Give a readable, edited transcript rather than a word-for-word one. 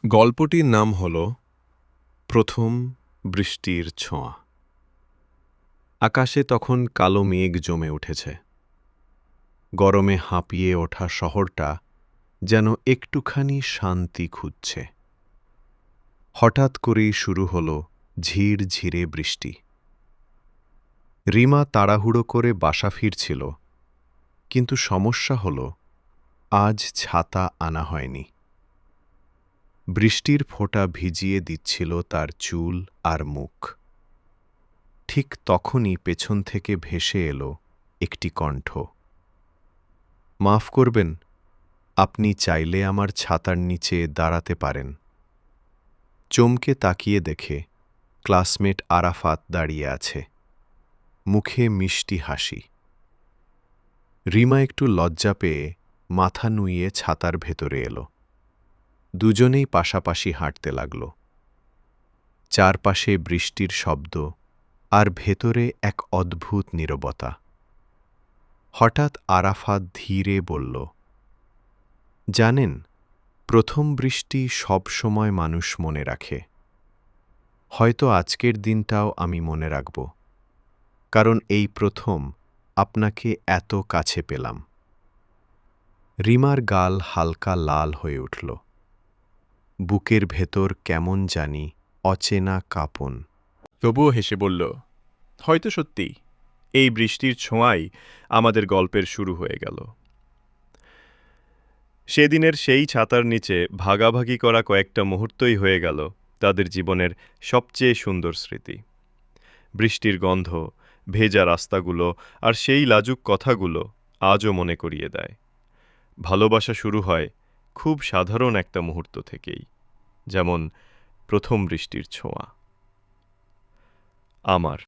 গল্পটির নাম হল প্রথম বৃষ্টির ছোঁয়া। আকাশে তখন কালো মেঘ জমে উঠেছে। গরমে হাঁপিয়ে ওঠা শহরটা যেন একটুখানি শান্তি খুঁজছে। হঠাৎ করেই শুরু হল ঝিরঝিরে বৃষ্টি। রিমা তাড়াহুড়ো করে বাসা ফিরছিল, কিন্তু সমস্যা হল আজ ছাতা আনা হয়নি। বৃষ্টির ফোঁটা ভিজিয়ে দিচ্ছিল তার চুল আর মুখ। ঠিক তখনই পেছন থেকে ভেসে এলো একটি কণ্ঠ। মাফ করবেন, আপনি চাইলে আমার ছাতার নিচে দাঁড়াতে পারেন। চমকে তাকিয়ে দেখে ক্লাসমেট আরাফাত দাঁড়িয়ে আছে, মুখে মিষ্টি হাসি। রিমা একটু লজ্জা পেয়ে মাথা নুইয়ে ছাতার ভেতরে এলো। দুজনেই পাশাপাশি হাঁটতে লাগল। চারপাশে বৃষ্টির শব্দ আর ভেতরে এক অদ্ভুত নীরবতা। হঠাৎ আরাফাত ধীরে বলল, জানেন, প্রথম বৃষ্টি সব সময় মানুষ মনে রাখে। হয়তো আজকের দিনটাও আমি মনে রাখব, কারণ এই প্রথম আপনাকে এত কাছে পেলাম। রিমার গাল হালকা লাল হয়ে উঠল। বুকের ভেতর কেমন জানি অচেনা কাঁপন। তবুও হেসে বলল, হয়তো সত্যি এই বৃষ্টির ছোঁয়াই আমাদের গল্পের শুরু হয়ে গেল। সেদিনের সেই ছাতার নিচে ভাগাভাগি করা কয়েকটা মুহূর্তই হয়ে গেল তাদের জীবনের সবচেয়ে সুন্দর স্মৃতি। বৃষ্টির গন্ধ, ভেজা রাস্তাগুলো আর সেই লাজুক কথাগুলো আজও মনে করিয়ে দেয় ভালোবাসা শুরু হয় খুব সাধারণ একটা মুহূর্ত থেকেই, যেমন প্রথম বৃষ্টির ছোঁয়া। আমার